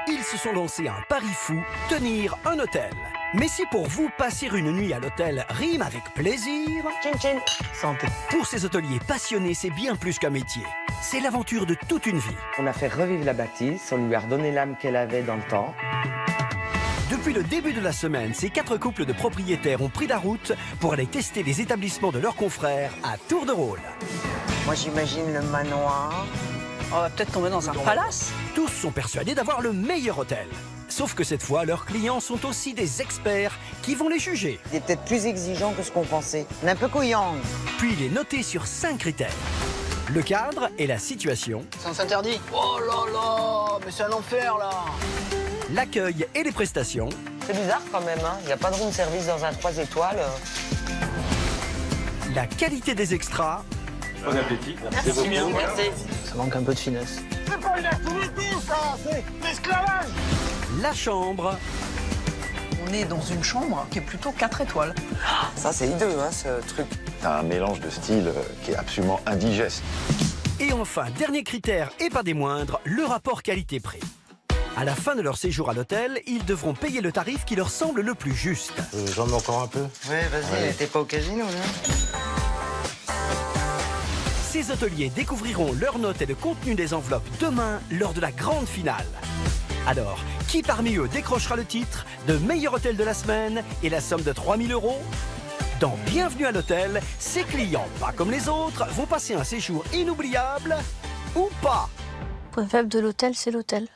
ils se sont lancés un pari fou, tenir un hôtel. Mais si pour vous, passer une nuit à l'hôtel rime avec plaisir... Chin chin. Santé. Pour ces hôteliers passionnés, c'est bien plus qu'un métier. C'est l'aventure de toute une vie. On a fait revivre la bâtisse, on lui a redonné l'âme qu'elle avait dans le temps. Depuis le début de la semaine, ces 4 couples de propriétaires ont pris la route pour aller tester les établissements de leurs confrères à tour de rôle. Moi j'imagine le manoir. On va peut-être tomber dans un palace. Tous sont persuadés d'avoir le meilleur hôtel. Sauf que cette fois, leurs clients sont aussi des experts qui vont les juger. Il est peut-être plus exigeant que ce qu'on pensait. On est un peu couillant. Puis il est noté sur 5 critères. Le cadre et la situation. Sens interdit. Oh là là, mais c'est un enfer là. L'accueil et les prestations. C'est bizarre quand même, hein. Il n'y a pas de room service dans un 3 étoiles. La qualité des extras. Bon appétit. Merci. Merci. Ça manque un peu de finesse. C'est pas une activité, ça, c'est l'esclavage. La chambre. On est dans une chambre qui est plutôt 4 étoiles. Ça c'est hideux, hein, ce truc. T'as un mélange de styles qui est absolument indigeste. Et enfin, dernier critère et pas des moindres, le rapport qualité-prix. À la fin de leur séjour à l'hôtel, ils devront payer le tarif qui leur semble le plus juste. J'en mets encore un peu. Ouais, vas-y, t'es pas au casino, là. Ces hôteliers découvriront leurs notes et le contenu des enveloppes demain lors de la grande finale. Alors, qui parmi eux décrochera le titre de meilleur hôtel de la semaine et la somme de 3 000 €? Dans Bienvenue à l'hôtel, ces clients, pas comme les autres, vont passer un séjour inoubliable ou pas. Le point faible de l'hôtel, c'est l'hôtel.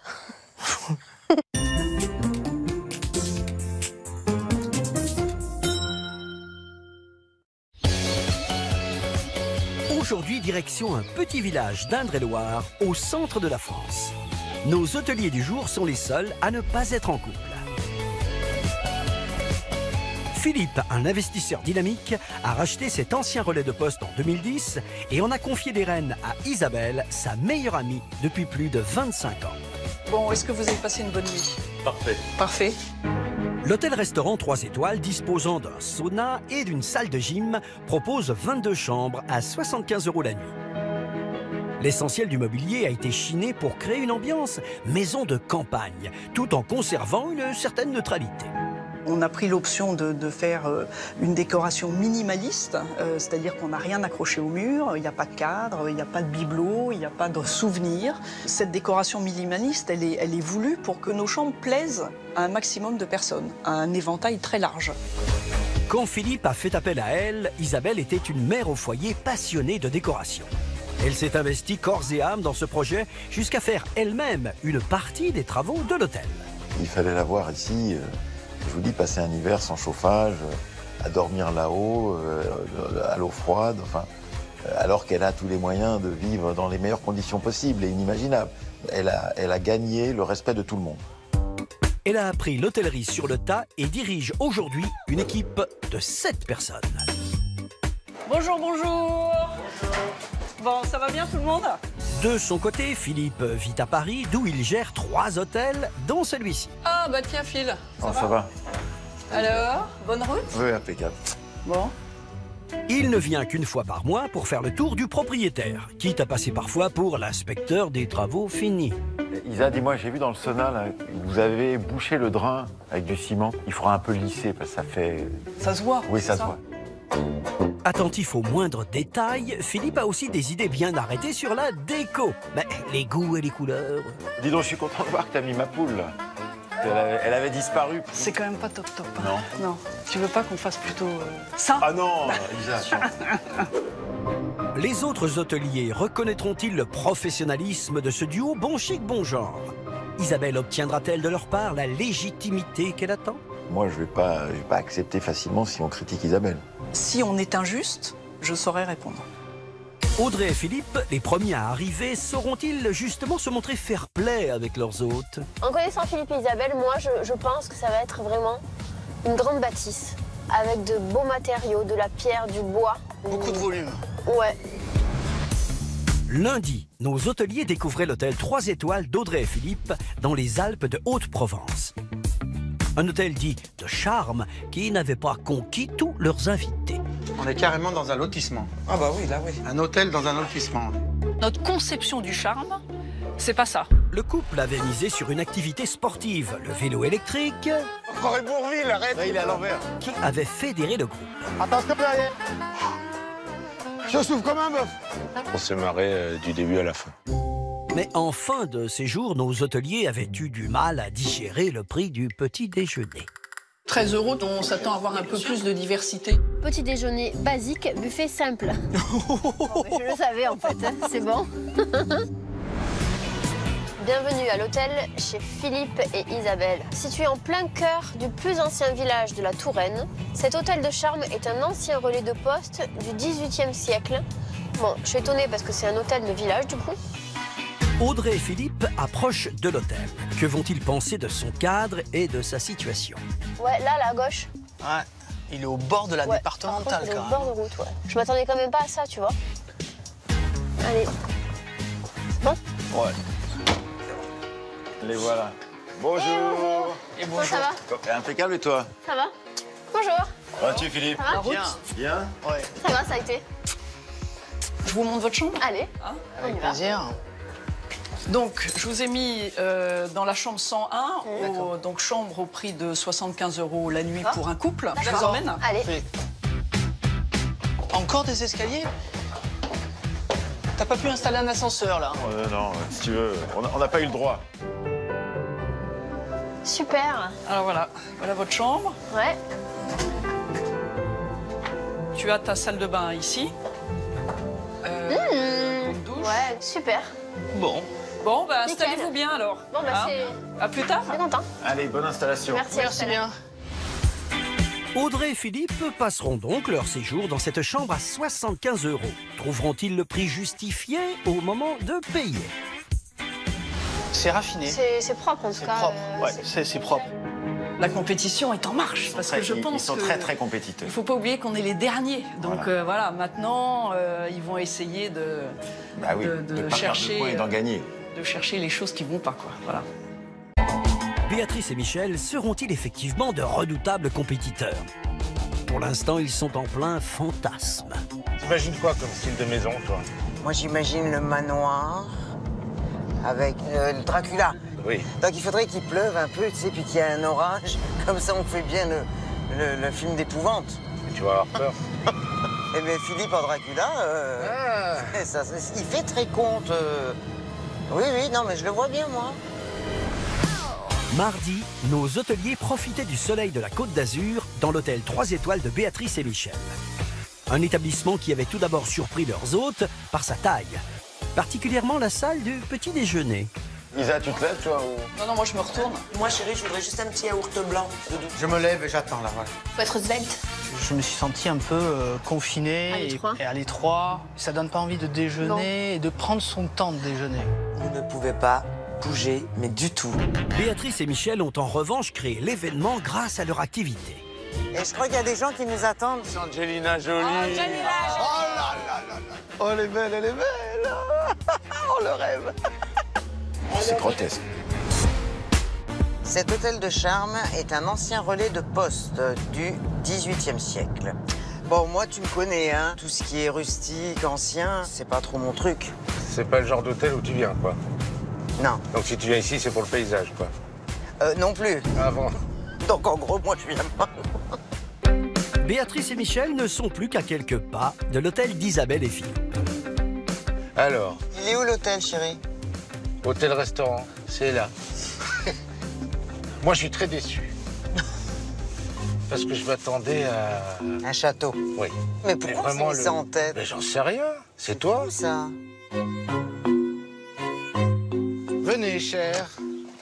Aujourd'hui, direction un petit village d'Indre-et-Loire, au centre de la France. Nos hôteliers du jour sont les seuls à ne pas être en couple. Philippe, un investisseur dynamique, a racheté cet ancien relais de poste en 2010 et en a confié les rênes à Isabelle, sa meilleure amie depuis plus de 25 ans. Bon, est-ce que vous avez passé une bonne nuit? Parfait. Parfait. L'hôtel-restaurant 3 étoiles disposant d'un sauna et d'une salle de gym propose 22 chambres à 75 € la nuit. L'essentiel du mobilier a été chiné pour créer une ambiance maison de campagne, tout en conservant une certaine neutralité. On a pris l'option de faire une décoration minimaliste, c'est-à-dire qu'on n'a rien accroché au mur, il n'y a pas de cadre, il n'y a pas de bibelot, il n'y a pas de souvenirs. Cette décoration minimaliste, elle est voulue pour que nos chambres plaisent à un maximum de personnes, à un éventail très large. Quand Philippe a fait appel à elle, Isabelle était une mère au foyer passionnée de décoration. Elle s'est investie corps et âme dans ce projet jusqu'à faire elle-même une partie des travaux de l'hôtel. Il fallait la voir ici. Je vous dis, passer un hiver sans chauffage, à dormir là-haut, à l'eau froide, enfin, alors qu'elle a tous les moyens de vivre dans les meilleures conditions possibles et inimaginables. Elle a gagné le respect de tout le monde. Elle a appris l'hôtellerie sur le tas et dirige aujourd'hui une équipe de 7 personnes. Bonjour, bonjour. Bon, ça va bien tout le monde? De son côté, Philippe vit à Paris, d'où il gère 3 hôtels, dont celui-ci. Ah, bah tiens, Phil. Ça va. Alors, bonne route? Oui, impeccable. Bon. Il ne vient qu'une fois par mois pour faire le tour du propriétaire, quitte à passer parfois pour l'inspecteur des travaux finis. Isa, dis-moi, j'ai vu dans le sauna, là, vous avez bouché le drain avec du ciment. Il faudra un peu lisser parce que ça fait... Ça se voit? Oui, ça c'est se voit. Attentif aux moindres détails, Philippe a aussi des idées bien arrêtées sur la déco. Mais les goûts et les couleurs... Dis donc, je suis content de voir que t'as mis ma poule, là. Elle avait disparu. C'est quand même pas top top. Hein. Non. Non. Tu veux pas qu'on fasse plutôt ça? Ah non, Isa, attends. Les autres hôteliers reconnaîtront-ils le professionnalisme de ce duo bon chic, bon genre? Isabelle obtiendra-t-elle de leur part la légitimité qu'elle attend? Moi, je vais pas accepter facilement si on critique Isabelle. Si on est injuste, je saurais répondre. Audrey et Philippe, les premiers à arriver, sauront-ils justement se montrer fair-play avec leurs hôtes? En connaissant Philippe et Isabelle, moi je pense que ça va être vraiment une grande bâtisse. Avec de beaux matériaux, de la pierre, du bois. Beaucoup de volume. Ouais. Lundi, nos hôteliers découvraient l'hôtel 3 étoiles d'Audrey et Philippe dans les Alpes de Haute-Provence. Un hôtel dit de charme qui n'avait pas conquis tous leurs invités. On est carrément dans un lotissement. Ah bah oui, là oui. Un hôtel dans un lotissement. Notre conception du charme, c'est pas ça. Le couple avait misé sur une activité sportive, le vélo électrique, Encore Bourville, arrête. Là, il est à l'envers. qui avait fédéré le groupe. Attention derrière. Je souffle comme un bœuf. On s'est marré du début à la fin. Mais en fin de séjour, nos hôteliers avaient eu du mal à digérer le prix du petit déjeuner. 13 €, on s'attend à avoir un peu plus de diversité. Petit déjeuner basique, buffet simple. Bon, mais je le savais en fait, hein, c'est bon. Bienvenue à l'hôtel chez Philippe et Isabelle. Situé en plein cœur du plus ancien village de la Touraine, cet hôtel de charme est un ancien relais de poste du XVIIIe siècle. Bon, je suis étonnée parce que c'est un hôtel de village du coup. Audrey et Philippe approchent de l'hôtel. Que vont-ils penser de son cadre et de sa situation? Ouais, là, à gauche. Ouais, il est au bord de la Ouais, départementale, par contre, il est quand au même. bord de route, ouais. Je m'attendais quand même pas à ça, tu vois. Allez. Bon. Ouais. Les voilà. Bonjour. Et Toi, ça va? Impeccable et toi? Ça va? Bonjour. Comment vas-tu, Philippe? Ça va? Bien. Bien. Ouais, Ça va, ça a été. Je vous montre votre chambre. Allez. avec y va. plaisir. Donc, je vous ai mis dans la chambre 101, D'accord. donc chambre au prix de 75 € la nuit D'accord. pour un couple. Je vous D'accord. emmène. Allez. Fait. Encore des escaliers? T'as pas pu installer un ascenseur, là? Non, si tu veux, on n'a pas eu le droit. Super. Alors voilà, voilà votre chambre. Ouais. Tu as ta salle de bain ici. Une douche. Ouais, super. Bon. Bon, bah Nickel. installez-vous bien alors. Bon, bah, Hein c'est... À plus tard. C'est content. Allez, bonne installation. Merci. Merci bien. Audrey et Philippe passeront donc leur séjour dans cette chambre à 75 €. Trouveront-ils le prix justifié au moment de payer? C'est raffiné. C'est propre, en tout C'est cas. propre. Ouais, c'est propre. La compétition est en marche parce que je pense Ils sont que très compétiteurs. il faut pas oublier qu'on est les derniers. Donc voilà, maintenant ils vont essayer de Bah oui, de pas perdre de chercher points et d'en gagner. de chercher les choses qui vont pas quoi. Voilà. Béatrice et Michel seront-ils effectivement de redoutables compétiteurs? Pour l'instant, ils sont en plein fantasme. T'imagines quoi comme style de maison, toi? Moi, j'imagine le manoir avec le Dracula. Oui. Donc, il faudrait qu'il pleuve un peu, tu sais, puis qu'il y ait un orage. Comme ça, on fait bien le film d'épouvante. Et tu vas avoir peur. Eh bien, Philippe en Dracula, il fait très conte. Oui, non, mais je le vois bien, moi. Mardi, nos hôteliers profitaient du soleil de la Côte d'Azur dans l'hôtel 3 étoiles de Béatrice et Michel. Un établissement qui avait tout d'abord surpris leurs hôtes par sa taille, particulièrement la salle du petit déjeuner. Isa, tu te lèves, toi ou... Non, moi je me retourne. Moi, chérie, je voudrais juste un petit yaourt blanc. Je me lève et j'attends, là, voilà. Faut être svelte. Je me suis senti un peu confiné À l'étroit. et à l'étroit. Ça donne pas envie de déjeuner et de prendre son temps de déjeuner. Vous ne pouvez pas bouger, mais du tout. Béatrice et Michel ont en revanche créé l'événement grâce à leur activité. Et je crois qu'il y a des gens qui nous attendent. Angelina Jolie. Oh, elle est belle, elle est belle. Oh, le rêve. C'est grotesque. Cet hôtel de charme est un ancien relais de poste du XVIIIe siècle. Bon, moi, tu me connais, hein. Tout ce qui est rustique, ancien, c'est pas trop mon truc. C'est pas le genre d'hôtel où tu viens, quoi. Non. Donc si tu viens ici, c'est pour le paysage, quoi. Non plus. Avant. Donc, en gros, moi, je viens pas. Béatrice et Michel ne sont plus qu'à quelques pas de l'hôtel d'Isabelle et Philippe. Alors, Il est où l'hôtel, chérie? hôtel-restaurant, c'est là. Moi, je suis très déçu. Parce que je m'attendais à... Un château. Oui. Mais pourquoi on s'est mis ça en tête? Mais j'en sais rien. C'est toi. Où ça? Venez, cher.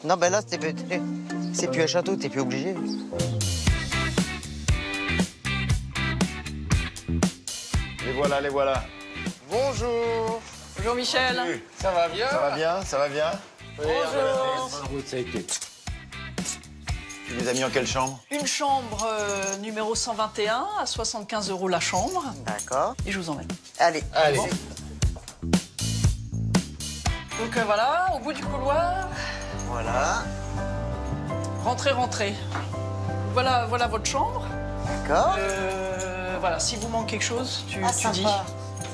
Non, ben là, c'est plus un château, t'es plus obligé. Les voilà, les voilà. Bonjour. Bonjour Michel. Ça va bien? Ça va bien, ça va bien? Bonjour. Bonne route, ça a été. Tu les as mis en quelle chambre? Une chambre numéro 121 à 75 € la chambre. D'accord. Et je vous emmène. Allez. Allez. Bon. Donc voilà, au bout du couloir. Voilà. Rentrez. Voilà votre chambre. D'accord. Voilà, si vous manque quelque chose, tu dis. Sympa.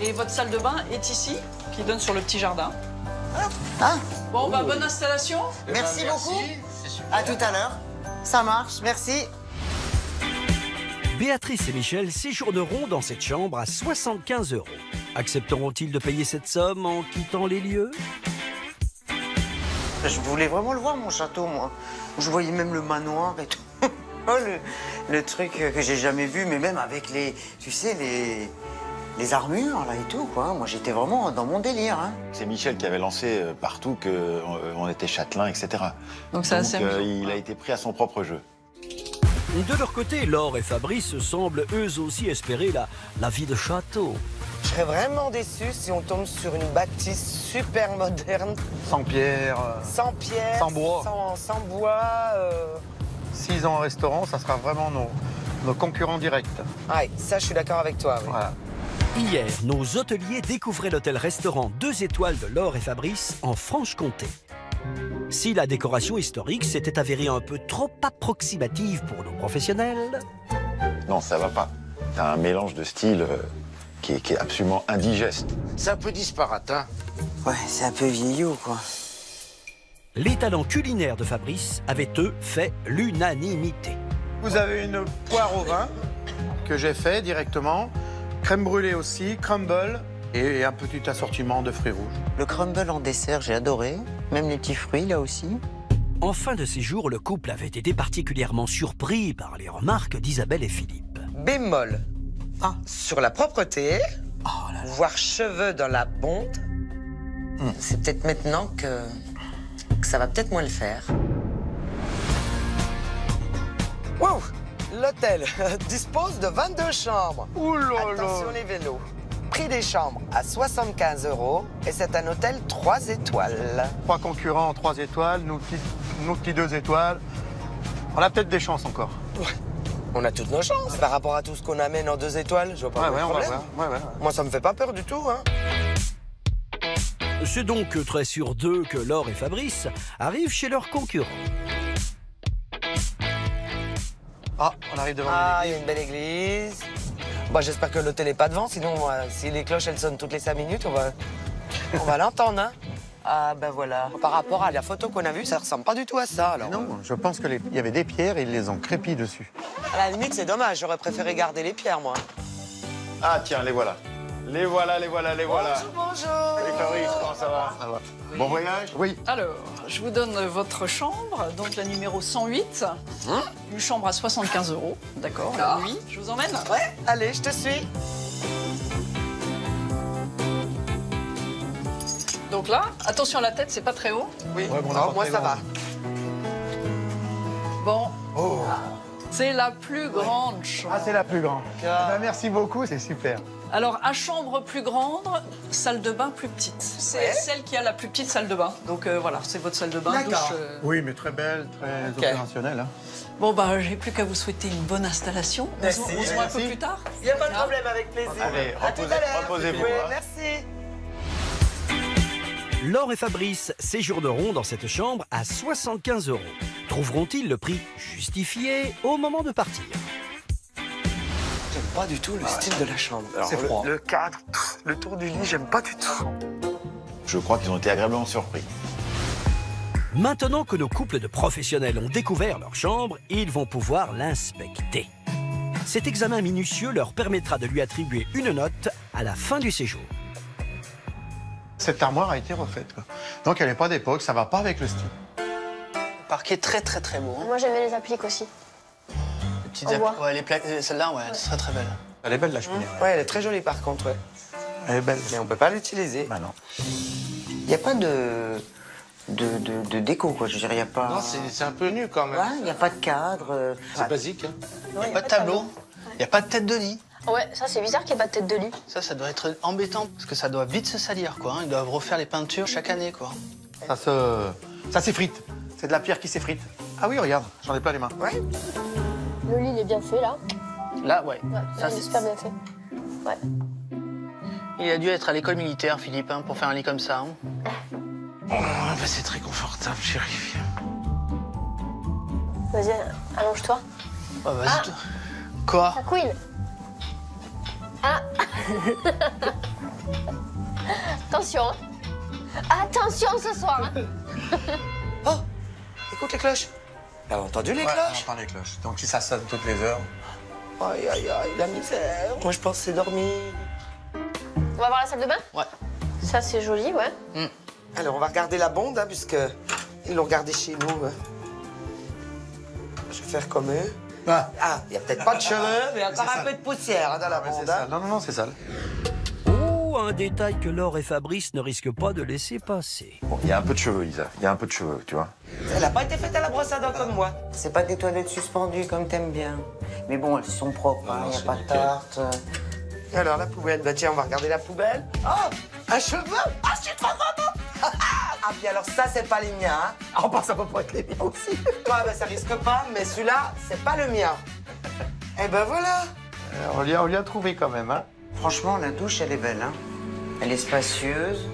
Et votre salle de bain est ici, qui donne sur le petit jardin. Ah, Bon, bah, bonne installation. Merci beaucoup. C'est super. À tout à l'heure. Ça marche, merci. Béatrice et Michel séjourneront dans cette chambre à 75 €. Accepteront-ils de payer cette somme en quittant les lieux? Je voulais vraiment le voir, mon château, moi. Je voyais même le manoir et tout. Oh, le truc que j'ai jamais vu, mais même avec les, tu sais, les armures, là, et tout, quoi. Moi, j'étais vraiment dans mon délire, hein. C'est Michel qui avait lancé partout qu'on était châtelain, etc. Donc c'est assez amusant. Il a été pris à son propre jeu. De leur côté, Laure et Fabrice semblent eux aussi espérer la vie de château. Je serais vraiment déçu si on tombe sur une bâtisse super moderne. Sans pierre, Sans pierre. Sans bois. Sans bois. 6 ans en restaurant, ça sera vraiment nos concurrents directs. Ouais, ça, je suis d'accord avec toi. Oui. Voilà. Hier, nos hôteliers découvraient l'hôtel-restaurant 2 étoiles de Laure et Fabrice en Franche-Comté. Si la décoration historique s'était avérée un peu trop approximative pour nos professionnels, Non, ça va pas. T'as un mélange de styles qui est absolument indigeste. C'est un peu disparate, hein. Ouais, c'est un peu vieillot, quoi. les talents culinaires de Fabrice avaient, eux, fait l'unanimité. Vous avez une poire au vin que j'ai fait directement, crème brûlée aussi, crumble et un petit assortiment de fruits rouges. Le crumble en dessert, j'ai adoré. Même les petits fruits, là aussi. En fin de séjour, le couple avait été particulièrement surpris par les remarques d'Isabelle et Philippe. Bémol. Sur la propreté, voire cheveux dans la bonde, c'est peut-être maintenant que ça va peut-être moins le faire. Wow! L'hôtel dispose de 22 chambres. Ouh là là! Attention les vélos. Prix des chambres à 75 € et c'est un hôtel 3 étoiles. 3 concurrents, 3 étoiles, nous petits 2 étoiles. On a peut-être des chances encore. On a toutes nos chances. Par rapport à tout ce qu'on amène en 2 étoiles, je vois pas Ouais, le on va problème. voir. Ouais. Moi, ça me fait pas peur du tout, hein. C'est donc très sur deux que Laure et Fabrice arrivent chez leurs concurrents. Ah, on arrive devant Ah, il y a une belle église. Bon, j'espère que l'hôtel n'est pas devant, sinon, si les cloches, elles sonnent toutes les 5 minutes, on va l'entendre, hein. Ah, ben voilà. Par rapport à la photo qu'on a vue, ça ressemble pas du tout à ça, alors. Non, je pense qu'il y avait des pierres et ils les ont crépis dessus. À la limite, c'est dommage, j'aurais préféré garder les pierres, moi. Ah tiens, les voilà. Les voilà. Bonjour. Salut Fabrice, comment ça va? Ça va. Bon voyage? Oui. Alors, je vous donne votre chambre, donc la numéro 108. Une chambre à 75 €, d'accord, la nuit. Je vous emmène? Ouais, allez, je te suis. Donc là, attention à la tête, c'est pas très haut. Oui, Ouais, bon, on a pas moi, très ça loin. va. Bon, Oh. c'est la plus grande chambre. Ah, c'est la plus grande. Ben, merci beaucoup, c'est super. Alors, à chambre plus grande, salle de bain plus petite. C'est celle qui a la plus petite salle de bain. Donc voilà, c'est votre salle de bain, D'accord. douche. Oui, mais très belle, très opérationnelle. Hein. Bon, bah, j'ai plus qu'à vous souhaiter une bonne installation. Merci. On se voit un peu Merci. plus tard. Il n'y a pas de problème, avec plaisir. Allez, À tout à l'heure. reposez-vous, Oui, hein. merci. Laure et Fabrice séjourneront dans cette chambre à 75 €. Trouveront-ils le prix justifié au moment de partir? J'aime pas du tout le style de la chambre. C'est froid. Le cadre, le tour du lit, j'aime pas du tout. Je crois qu'ils ont été agréablement surpris. Maintenant que nos couples de professionnels ont découvert leur chambre, ils vont pouvoir l'inspecter. Cet examen minutieux leur permettra de lui attribuer une note à la fin du séjour. Cette armoire a été refaite, quoi. Donc elle n'est pas d'époque, ça va pas avec le style. Le parquet très beau. Hein. Moi, j'aimais les appliques aussi. Les petites Au revoir. ouais, celle-là, ouais, elle est très belle. Elle est belle, la cheminée. Ouais, elle est très jolie par contre, ouais. Elle est belle. Mais on peut pas l'utiliser. Bah non. Il n'y a pas de déco, quoi. Je veux dire, il n'y a pas... Non, c'est un peu nu quand même. Ouais, il n'y a pas de cadre. C'est basique, hein. Il n'y a pas de tableau. Il n'y a pas de tête de lit. Ouais, ça, c'est bizarre qu'il n'y ait pas de tête de lit. Ça doit être embêtant, parce que ça doit vite se salir, quoi. Ils doivent refaire les peintures chaque année, quoi. Ça s'effrite. C'est de la pierre qui s'effrite. Ah oui, regarde, j'en ai plein les mains. Ouais. Le lit, il est bien fait, là. Là, ouais. Ouais, Ça, il est super bien fait. Ouais. Il a dû être à l'école militaire, Philippe, hein, pour faire un lit comme ça. Hein. Oh, bah, c'est très confortable, chérie. Vas-y, allonge-toi. Ouais, vas-y. Ah. Quoi? Ça couine. Ah. Attention. Hein. Attention ce soir. Hein. Oh, écoute les cloches. T'as entendu les cloches? J'entends les cloches. Donc si ça sonne toutes les heures. Aïe, aïe, aïe, la misère. Moi, je pense que c'est dormir. On va voir la salle de bain? Ouais. Ça, c'est joli, ouais. Alors, on va regarder la bonde, hein, puisque ils l'ont regardé chez nous. Je vais faire comme eux. Ah, Il n'y a peut-être pas de cheveux, mais il y a encore un peu de poussière hein, dans la c'est bonde. sale. Hein. Non, non, non, c'est sale. Oh, un détail que Laure et Fabrice ne risquent pas de laisser passer. Bon, il y a un peu de cheveux, Isa. Il y a un peu de cheveux, tu vois. Elle n'a pas été faite à la brosse à dents comme moi. C'est pas des toilettes suspendues comme t'aimes bien. Mais bon, elles sont propres, il n'y a pas de tarte. Alors, la poubelle, bah tiens, on va regarder la poubelle. Oh, un cheveu. Ah, je suis trop content. Ah, puis alors ça, c'est pas les miens. Hein. En passant, ça peut pas être les miens aussi. Ouais, bah ça risque pas, mais celui-là, c'est pas le mien. Eh ben voilà. On lui a trouvé quand même, hein. Franchement, la douche, elle est belle, hein. Elle est spacieuse.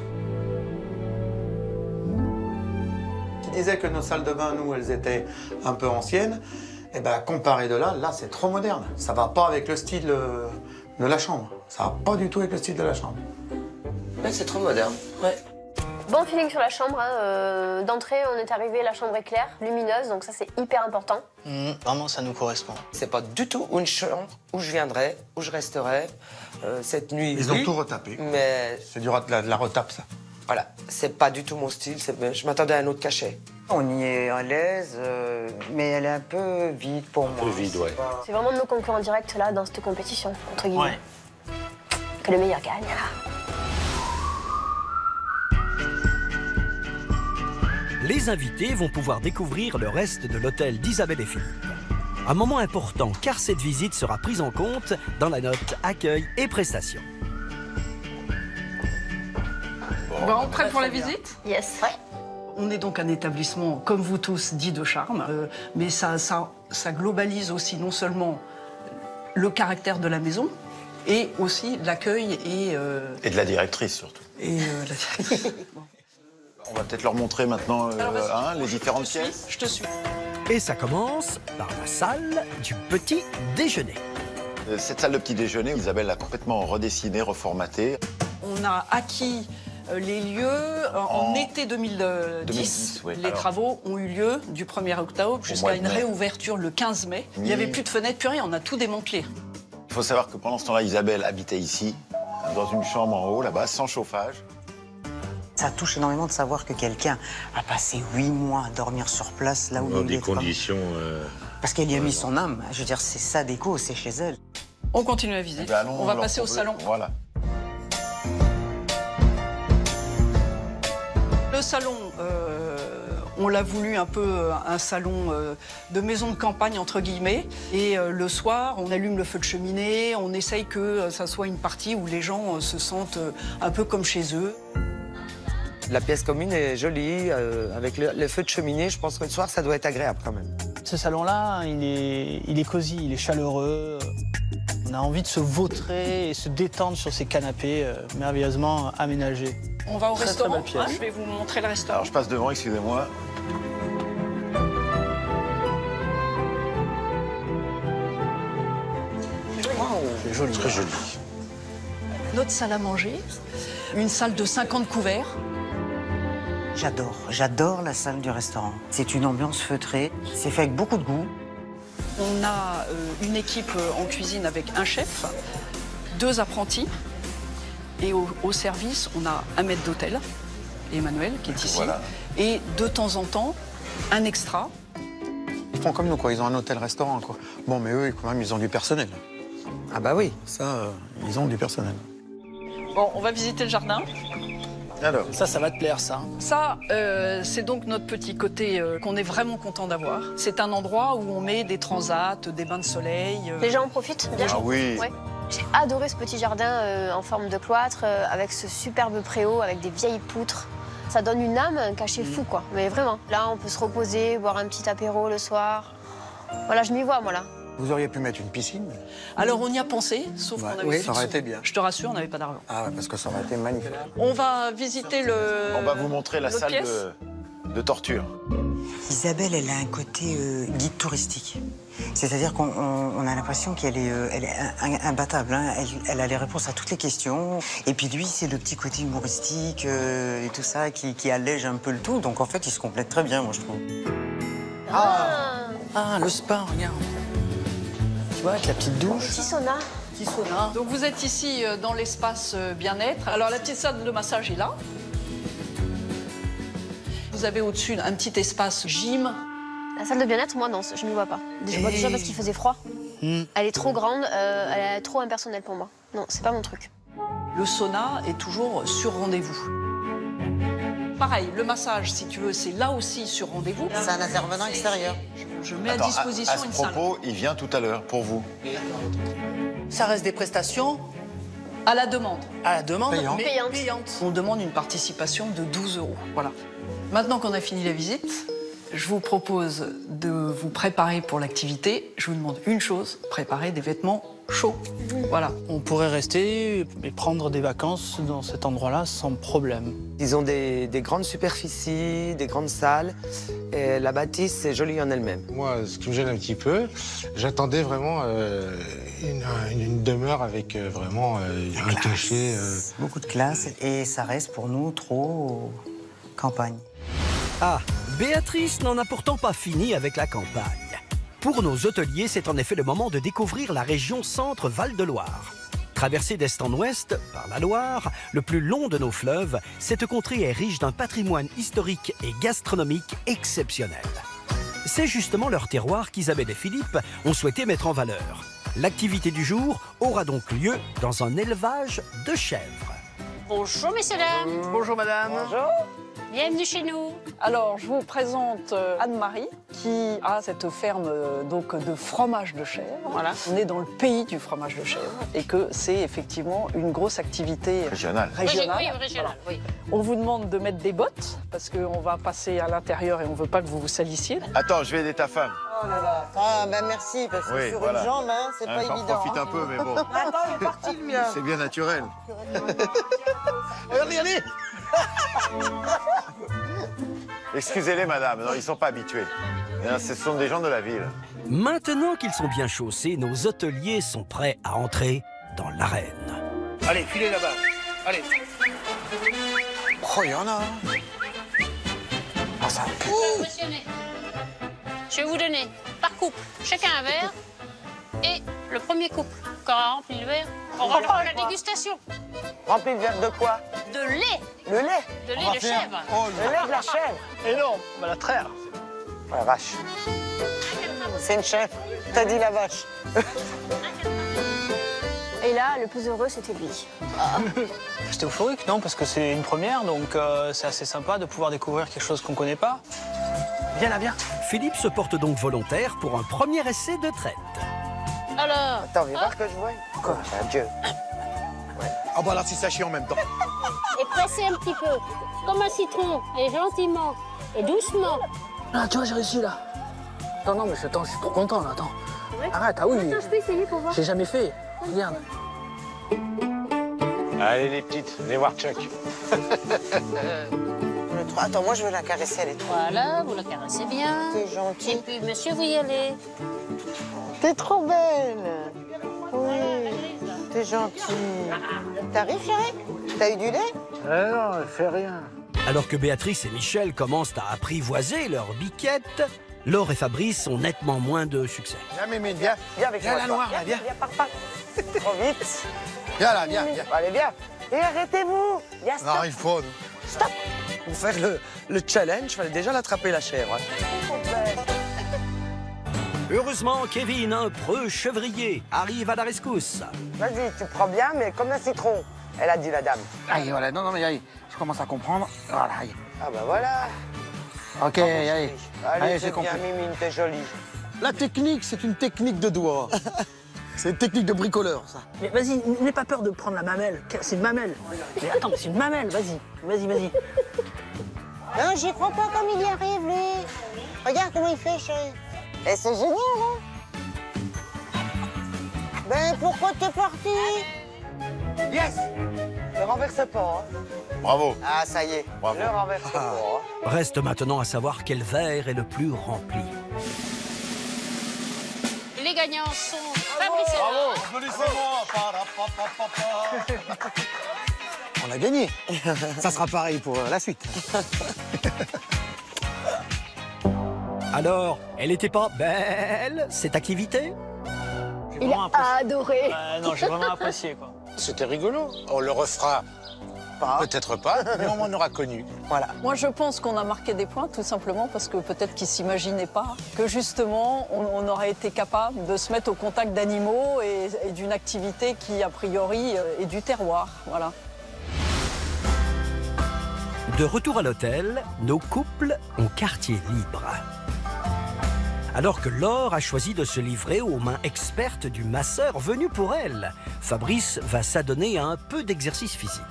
Qui disait que nos salles de bain, nous, elles étaient un peu anciennes. Eh ben, comparé de là, c'est trop moderne. Ça va pas avec le style de la chambre. Ça va pas du tout avec le style de la chambre. Ouais, c'est trop moderne. Ouais. Bon feeling sur la chambre. Hein. D'entrée, on est arrivé, la chambre est claire, lumineuse, donc ça, c'est hyper important. Vraiment, ça nous correspond. C'est pas du tout une chambre où je viendrai, où je resterai cette nuit. Ils ont tout retapé. Mais C'est de la retape, ça. voilà, c'est pas du tout mon style. Je m'attendais à un autre cachet. On y est à l'aise, mais elle est un peu vide pour moi. peu vide, ouais. C'est vraiment nos concurrents directs, là, dans cette compétition, entre guillemets. Ouais. Que le meilleur gagne. Les invités vont pouvoir découvrir le reste de l'hôtel d'Isabelle et Philippe. Un moment important car cette visite sera prise en compte dans la note accueil et prestations. Bon, prêt pour la visite? Yes. On est donc un établissement, comme vous tous, dit de charme, mais ça globalise aussi non seulement le caractère de la maison, et aussi l'accueil et Et de la directrice, surtout. Bon. On va peut-être leur montrer maintenant les différentes pièces. Je te suis. Et ça commence par la salle du petit déjeuner. Cette salle de petit déjeuner, Isabelle l'a complètement redessinée, reformatée. On a acquis les lieux en été 2010. 2010, oui. Les Alors, travaux ont eu lieu du 1er octobre jusqu'à mois de une mai. réouverture le 15 mai. Il n'y avait plus de fenêtres, plus rien, on a tout démantelé. Il faut savoir que pendant ce temps-là, Isabelle habitait ici, dans une chambre en haut, là-bas, sans chauffage. Ça touche énormément de savoir que quelqu'un a passé 8 mois à dormir sur place, là où Dans il des est. conditions... Parce qu'elle y a mis son âme. Je veux dire, c'est sa déco, c'est chez elle. On continue la visite. Eh ben, allons on va leur passer au trouver- salon. Voilà. Le salon, on l'a voulu un peu un salon de maison de campagne, entre guillemets. Et le soir, on allume le feu de cheminée, on essaye que ça soit une partie où les gens se sentent un peu comme chez eux. La pièce commune est jolie, avec le feu de cheminée. Je pense que le soir, ça doit être agréable quand même. Ce salon-là, il est cosy, il est chaleureux. On a envie de se vautrer et se détendre sur ces canapés merveilleusement aménagés. On va au Très, très restaurant. belle pièce. Je vais vous montrer le restaurant. Alors je passe devant, excusez-moi. C'est joli. Très joli. Notre salle à manger, une salle de 50 couverts. J'adore la salle du restaurant. C'est une ambiance feutrée, c'est fait avec beaucoup de goût. On a une équipe en cuisine avec un chef, 2 apprentis. Et au service, on a un maître d'hôtel, Emmanuel, qui est ici. Voilà. Et de temps en temps, un extra. Ils font comme nous, quoi. Ils ont un hôtel-restaurant, quoi. Bon, mais eux, quand même, ils ont du personnel. Ah bah oui. Ça, ils ont du personnel. Bon, on va visiter le jardin. Alors, Ça va te plaire, ça. Ça, c'est donc notre petit côté qu'on est vraiment content d'avoir. C'est un endroit où on met des transats, des bains de soleil. Les gens en profitent bien. ah oui. Ouais. J'ai adoré ce petit jardin en forme de cloître, avec ce superbe préau, avec des vieilles poutres. Ça donne une âme, un cachet fou, quoi. Mais vraiment, là, on peut se reposer, boire un petit apéro le soir. Voilà, je m'y vois, moi, là. Vous auriez pu mettre une piscine. Alors, on y a pensé, sauf Ouais, qu'on avait oui, plus ça de aurait sous. été bien. Je te rassure, on n'avait pas d'argent. Ah ouais, parce que ça aurait été magnifique. On va visiter le... On va vous montrer la l'autre salle pièce. de torture. Isabelle, elle a un côté guide touristique. C'est-à-dire qu'on a l'impression qu'elle est, imbattable. Hein. Elle a les réponses à toutes les questions. Et puis lui, c'est le petit côté humoristique et tout ça qui allège un peu le tout. Donc en fait, ils se complètent très bien, moi, je trouve. Ah, le spa, regarde. Tu vois, avec la petite douche. Petit sauna. Petit sauna. Donc vous êtes ici dans l'espace bien-être. Alors la petite salle de massage est là. Vous avez au-dessus un petit espace gym. La salle de bien-être, moi, non, je ne vois pas. Déjà parce qu'il faisait froid. Elle est trop grande, elle est trop impersonnelle pour moi. Non, c'est pas mon truc. Le sauna est toujours sur rendez-vous. Pareil, le massage, si tu veux, c'est là aussi sur rendez-vous. C'est un intervenant extérieur. Je mets à disposition une salle. À ce propos, il vient tout à l'heure, pour vous. Ça reste des prestations à la demande. À la demande, mais payante. On demande une participation de 12 €. Voilà. Maintenant qu'on a fini la visite, je vous propose de vous préparer pour l'activité. Je vous demande une chose, préparer des vêtements chauds. Voilà. On pourrait rester et prendre des vacances dans cet endroit-là sans problème. Ils ont des grandes superficies, des grandes salles. Et la bâtisse, c'est joli en elle-même. Moi, ce qui me gêne un petit peu, j'attendais vraiment une demeure avec vraiment un cachet. Beaucoup de classe et ça reste pour nous trop campagne. Ah, Béatrice n'en a pourtant pas fini avec la campagne. Pour nos hôteliers, c'est en effet le moment de découvrir la région Centre-Val-de-Loire. Traversée d'est en ouest par la Loire, le plus long de nos fleuves, cette contrée est riche d'un patrimoine historique et gastronomique exceptionnel. C'est justement leur terroir qu'Isabelle et Philippe ont souhaité mettre en valeur. L'activité du jour aura donc lieu dans un élevage de chèvres. Bonjour, messieurs, dames. Bonjour, madame. Bonjour. Bienvenue chez nous. Alors, je vous présente Anne-Marie, qui a cette ferme donc, de fromage de chèvre. Voilà. On est dans le pays du fromage de chèvre et que c'est effectivement une grosse activité régionale. Oui, régionale, oui. On vous demande de mettre des bottes parce qu'on va passer à l'intérieur et on ne veut pas que vous vous salissiez. Attends, je vais aider ta femme. Oh là là. Ah, ben merci, parce que sur une jambe, hein, c'est pas évident. J'en profite un peu, mais bon. Attends, il est parti, lui. C'est bien naturel. Regardez. Excusez-les, madame, non, ils ne sont pas habitués. Ce sont des gens de la ville. Maintenant qu'ils sont bien chaussés, nos hôteliers sont prêts à entrer dans l'arène. Allez, filez là-bas. Allez. Oh, il y en a. Oh, ça pue. Je vais vous donner par couple, chacun un verre. Et le premier couple qui aura rempli le verre, on va faire la dégustation. Rempli de verre de quoi? De lait. Le lait? De lait de chèvre. Le lait de la chèvre? Et non, on va la traire. Oh la vache. C'est une chèvre. T'as dit la vache. Et là, le plus heureux, c'était lui. J'étais euphorique, non? Parce que c'est une première, donc c'est assez sympa de pouvoir découvrir quelque chose qu'on ne connaît pas. Viens là, viens. Philippe se porte donc volontaire pour un premier essai de traite. Alors. Attends, viens voir ce que je vois. Quoi? Adieu. Ah bah là, c'est saché en même temps. Et pressez un petit peu, comme un citron, et gentiment, et doucement. Ah, tu vois, j'ai réussi là. Attends, non, mais attends, je suis trop content là, attends. Ouais. Arrête, ah oui. Attends, je peux essayer pour voir. J'ai jamais fait. Regarde. Allez, les petites, venez voir Chuck. Attends, moi je veux la caresser, elle est trop. Voilà, vous la caressez bien. T'es gentil. Et puis, monsieur, vous y allez. T'es trop belle. Oui. T'es gentil. T'arrives, chérie? T'as eu du lait? Non, elle fait rien. Alors que Béatrice et Michel commencent à apprivoiser leur biquette, Laure et Fabrice ont nettement moins de succès. Viens, Mémine, viens. Viens avec moi. la noire, là, viens. Viens, papa. Trop vite. Viens là, viens, viens. Allez, viens. Et arrêtez-vous. Viens, On n'arrive pas, nous. Stop. Pour faire le challenge, il fallait déjà l'attraper, la chèvre. Heureusement, Kevin, un preux chevrier, arrive à la rescousse. Vas-y, tu prends bien, mais comme un citron. Elle a dit, la dame. Allez, voilà, non, mais allez, je commence à comprendre. Voilà, allez. Ah bah voilà. Ok, allez. Allez, j'ai c'est bien, compris. Mimine, t'es jolie. La technique, c'est une technique de doigt. C'est une technique de bricoleur, ça. Mais vas-y, n'aie pas peur de prendre la mamelle. C'est une mamelle. Mais attends, mais c'est une mamelle, vas-y. Vas-y, vas-y. Non, j'y crois pas comme il y arrive, lui. Regarde comment il fait, chérie. Et c'est génial, hein? Ben, pourquoi t'es parti? Yes. Ne renverse pas, hein. Bravo. Ah, ça y est. Bravo. Le renversement. Reste maintenant à savoir quel verre est le plus rempli. Les gagnants sont Fabrice et Marc. Applaudissez-moi. On a gagné. Ça sera pareil pour la suite. Alors, elle n'était pas belle, cette activité? Il a adoré. Non, j'ai vraiment apprécié, quoi. C'était rigolo. On le refera peut-être pas, mais on m'en aura connu. Voilà. Moi, je pense qu'on a marqué des points, tout simplement parce que peut-être qu'ils ne s'imaginaient pas que, justement, on aurait été capable de se mettre au contact d'animaux et d'une activité qui, a priori, est du terroir. Voilà. De retour à l'hôtel, nos couples ont quartier libre. Alors que Laure a choisi de se livrer aux mains expertes du masseur venu pour elle, Fabrice va s'adonner à un peu d'exercice physique.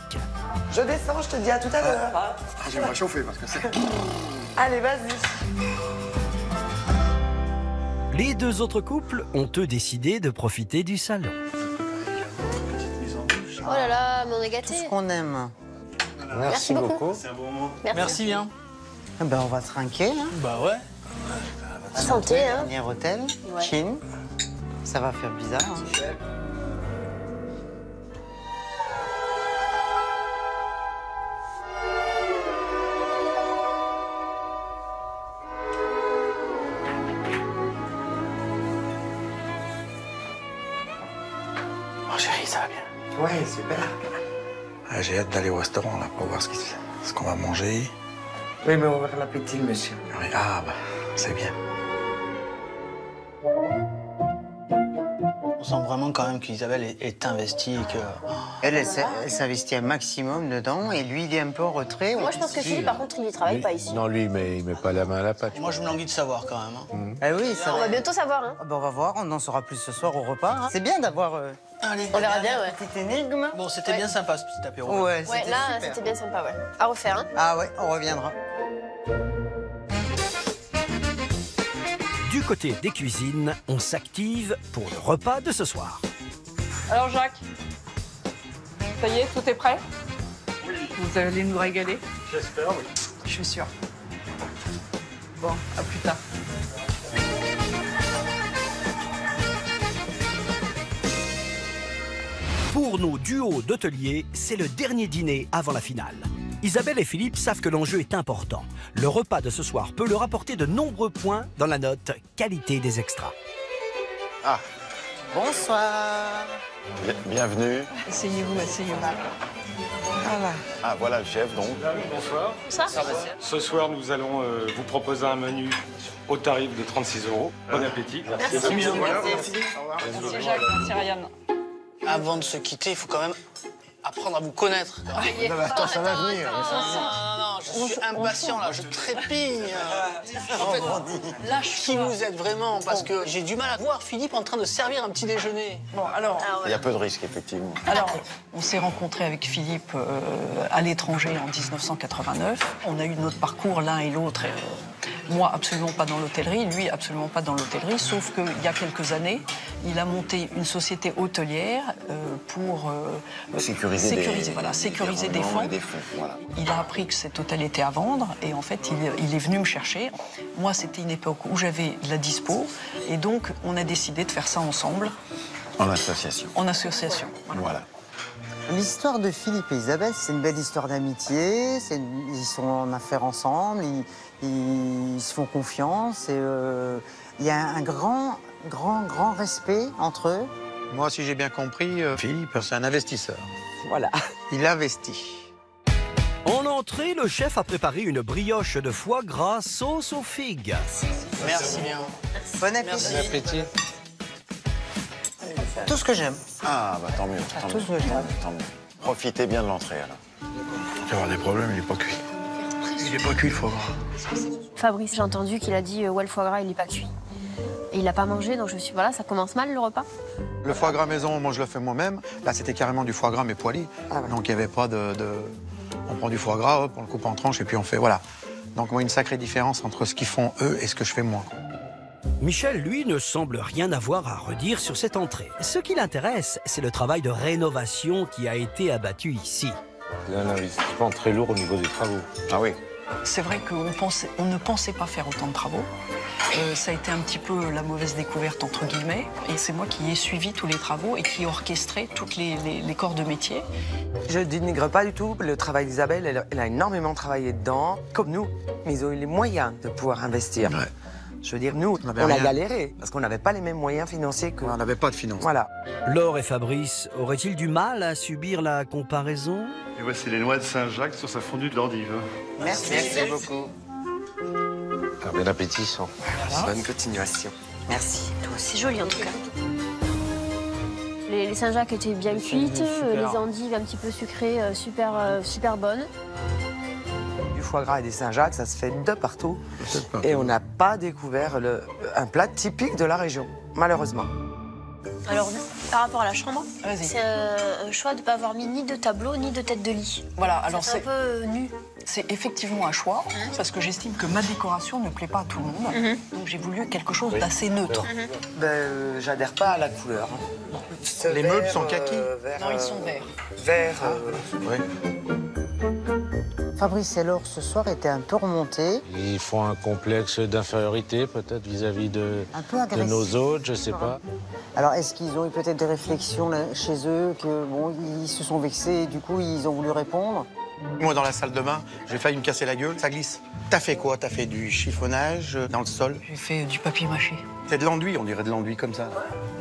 Je descends, je te dis à tout à l'heure. J'aimerais chauffer parce que c'est... Allez, vas-y. Les deux autres couples ont eux décidé de profiter du salon. Oh là là, mais on est gâtés. Tout ce qu'on aime. Merci beaucoup. C'est un bon moment. Merci. Merci bien. Eh ben, on va trinquer, là. Bah ouais. Santé, hein. Dernier hôtel, Ouais. Chine. Ça va faire bizarre. Hein. Oh chérie, ça va bien. Ouais, super. Ah, j'ai hâte d'aller au restaurant là pour voir ce qu'on va manger. Oui, mais ouvrir l'appétit, monsieur. Oui, ah bah, c'est bien. On sent vraiment quand même qu'Isabelle est investie et que... Elle s'investit un maximum dedans et lui, il est un peu en retrait. Moi, je pense que Philippe, par contre, il ne travaille pas ici. Non, lui, il met pas la main à la pâte. Moi, je me languis de savoir quand même. Hein. Ah oui, ça On va bientôt savoir, hein. Ah ben, on va voir, on en saura plus ce soir au repas. Hein. C'est bien d'avoir Allez. On verra bien, ouais. petite énigme. Bon, c'était bien sympa ce petit apéro. Ouais, Ouais, c'était là, super. c'était bien sympa, ouais. À refaire, hein. Ah ouais, on reviendra. Du côté des cuisines, on s'active pour le repas de ce soir. Alors, Jacques, ça y est, tout est prêt? Oui. Vous allez nous régaler? J'espère, oui. Je suis sûre. Bon, à plus tard. Pour nos duos d'hôteliers, c'est le dernier dîner avant la finale. Isabelle et Philippe savent que l'enjeu est important. Le repas de ce soir peut leur apporter de nombreux points dans la note qualité des extras. Ah, Bonsoir. bienvenue. Asseyez-vous, asseyez-vous. Voilà. Ah, voilà le chef, donc. Bonsoir. Ça Ce soir, nous allons vous proposer un menu au tarif de 36 €. Bon appétit. Merci. Merci Jacques, merci Ryan. Avant de se quitter, il faut quand même apprendre à vous connaître. Attends, ça va venir. Non, je suis impatient là, je trépigne. En fait, là, qui vous êtes vraiment? Parce que j'ai du mal à voir Philippe en train de servir un petit déjeuner. Bon, alors, Il y a peu de risques, effectivement. on s'est rencontrés avec Philippe à l'étranger en 1989. On a eu notre parcours l'un et l'autre. Moi, absolument pas dans l'hôtellerie, lui, absolument pas dans l'hôtellerie, sauf qu'il y a quelques années, il a monté une société hôtelière pour sécuriser des fonds. Et des fonds, voilà. Il a appris que cet hôtel était à vendre et en fait, il est venu me chercher. Moi, c'était une époque où j'avais de la dispo et donc on a décidé de faire ça ensemble. En association. En association. Voilà. L'histoire de Philippe et Isabelle, c'est une belle histoire d'amitié. Ils sont en affaires ensemble, ils se font confiance. Et il y a un grand respect entre eux. Moi, si j'ai bien compris, Philippe, c'est un investisseur. Voilà. Il investit. En entrée, le chef a préparé une brioche de foie gras sauce aux figues. Merci bien. Bon appétit. Merci. Bon appétit. Tout ce que j'aime. Ah, bah tant mieux. Tant tout mieux. ce que j'aime. Tant mieux. Profitez bien de l'entrée, alors. Tu vas avoir des problèmes, il est pas cuit. Il est pas cuit, le foie gras. Fabrice, j'ai entendu qu'il a dit ouais, le foie gras, il n'est pas cuit. Et il n'a pas mangé, donc je me suis dit, voilà, ça commence mal le repas. Le foie gras maison, moi, je le fais moi-même. Là, c'était carrément du foie gras, mais poêlé. Donc, il n'y avait pas de... On prend du foie gras, hop, on le coupe en tranches, et puis on fait... Voilà. Donc, moi, une sacrée différence entre ce qu'ils font, eux, et ce que je fais, moi. Michel, lui, ne semble rien avoir à redire sur cette entrée. Ce qui l'intéresse, c'est le travail de rénovation qui a été abattu ici. Il y a un investissement très lourd au niveau des travaux. Ah oui. C'est vrai qu'on ne pensait pas faire autant de travaux. Ça a été un petit peu la mauvaise découverte, entre guillemets. Et c'est moi qui ai suivi tous les travaux et qui ai orchestré tous les corps de métier. Je ne dénigre pas du tout le travail d'Isabelle. Elle a énormément travaillé dedans, comme nous. Mais ils ont eu les moyens de pouvoir investir. Ouais. Je veux dire, nous, on a galéré, parce qu'on n'avait pas les mêmes moyens financiers que... On n'avait pas de finances. Voilà. Laure et Fabrice auraient-ils du mal à subir la comparaison? Et voici les noix de Saint-Jacques sur sa fondue de l'endive. Merci beaucoup. Ah, bien appétissant. Bonne continuation. Merci. C'est joli en tout cas. Les Saint-Jacques étaient bien cuites, les endives un petit peu sucrées, super bonnes. Du foie gras et des Saint-Jacques, ça se fait de partout. Et on n'a pas découvert un plat typique de la région, malheureusement. Alors, par rapport à la chambre, c'est un choix de ne pas avoir mis ni de tableau, ni de tête de lit. Voilà, alors c'est un peu nu. C'est effectivement un choix, parce que j'estime que ma décoration ne plaît pas à tout le monde. Donc j'ai voulu quelque chose d'assez neutre. J'adhère pas à la couleur. Les meubles sont kaki. Non, ils sont verts. Vert. Fabrice et Laure, ce soir, étaient un peu remontés. Ils font un complexe d'infériorité, peut-être, vis-à-vis de nos autres, je sais pas. Alors, est-ce qu'ils ont eu peut-être des réflexions là, chez eux, que bon, ils se sont vexés et du coup, ils ont voulu répondre? Moi, dans la salle de bain, j'ai failli me casser la gueule, ça glisse. T'as fait quoi? T'as fait du chiffonnage dans le sol? J'ai fait du papier mâché. C'est de l'enduit, on dirait de l'enduit comme ça.